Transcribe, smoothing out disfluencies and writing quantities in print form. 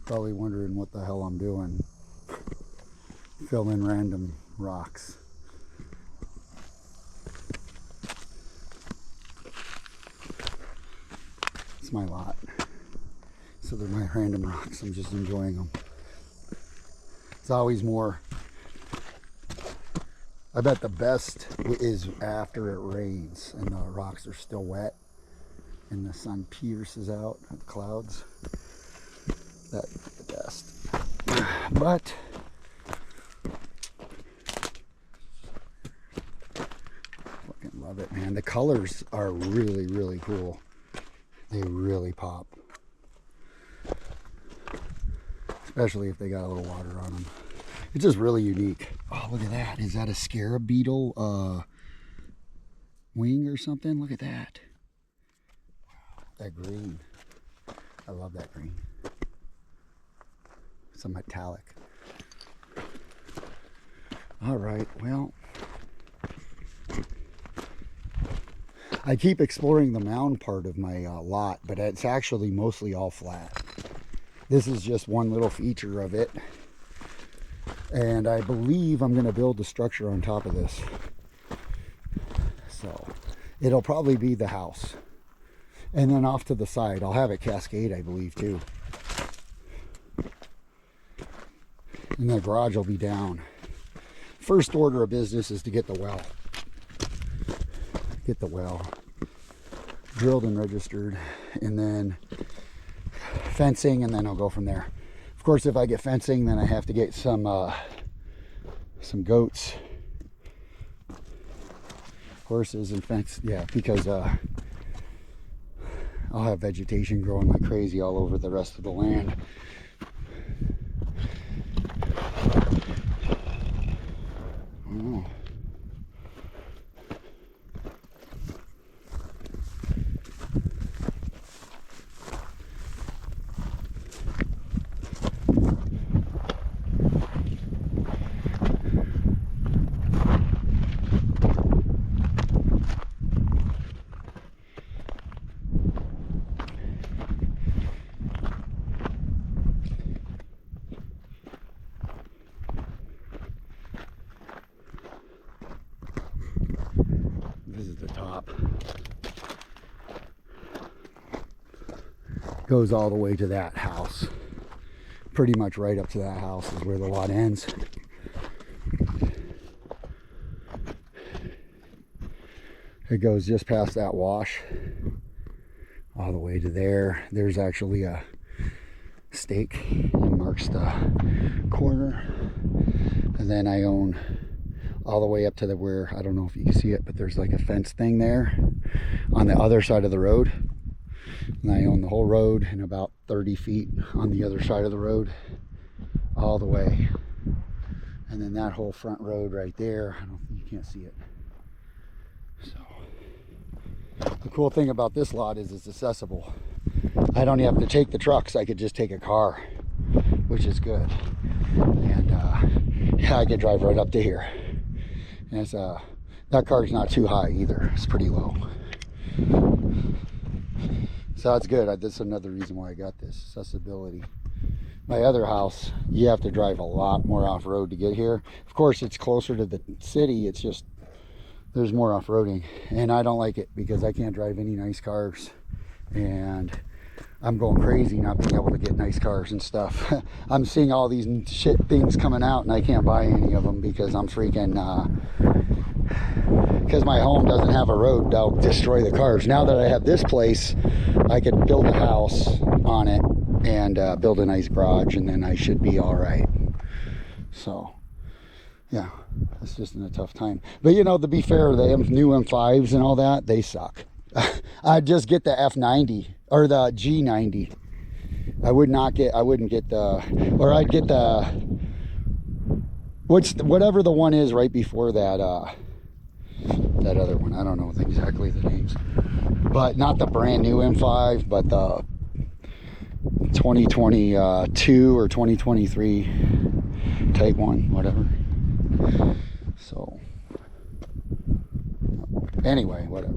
Probably wondering what the hell I'm doing. Fill in random rocks. It's my lot. So they're my random rocks. I'm just enjoying them. It's always more. I bet the best is after it rains and the rocks are still wet and the sun pierces out at the clouds. That's the best. But fucking love it, man. The colors are really, really cool. They really pop. Especially if they got a little water on them. It's just really unique. Oh, look at that. Is that a scarab beetle wing or something? Look at that. Wow, that green. I love that green. Some metallic. All right, well, I keep exploring the mound part of my lot, but it's actually mostly all flat. This is just one little feature of it. And I believe I'm going to build a structure on top of this. So it'll probably be the house. And then off to the side, I'll have it cascade, I believe, too. And the garage will be down. First order of business is to get the well. Get the well drilled and registered, and then fencing, and then I'll go from there. Of course, if I get fencing, then I have to get some goats, horses, and fence. Yeah, because I'll have vegetation growing like crazy all over the rest of the land. Oh. This is the top. Goes all the way to that house. Pretty much right up to that house is where the lot ends. It goes just past that wash all the way to there. There's actually a stake that marks the corner. And then I own all the way up to the where, I don't know if you can see it, but there's like a fence thing there on the other side of the road. And I own the whole road and about 30 feet on the other side of the road all the way. And then that whole front road right there, I don't think you can't see it. So the cool thing about this lot is it's accessible. I don't have to take the trucks. I could just take a car, which is good. And yeah, I could drive right up to here. And it's that car's not too high either. It's pretty low. So that's good. That's another reason why I got this, accessibility. My other house, you have to drive a lot more off-road to get here. Of course, it's closer to the city. It's just, there's more off-roading. And I don't like it because I can't drive any nice cars. And I'm going crazy not being able to get nice cars and stuff. I'm seeing all these shit things coming out and I can't buy any of them because I'm freaking, because my home doesn't have a road. They'll destroy the cars. Now that I have this place, I could build a house on it and build a nice garage, and then I should be all right. So yeah, it's just in a tough time. But you know, to be fair, the new M5s and all that, they suck. I'd just get the F90 or the G90. I wouldn't get the, or I'd get the, whatever the one is right before that, that other one. I don't know exactly the names, but not the brand new M5, but the 2022 or 2023 Type 1, whatever. So anyway, whatever.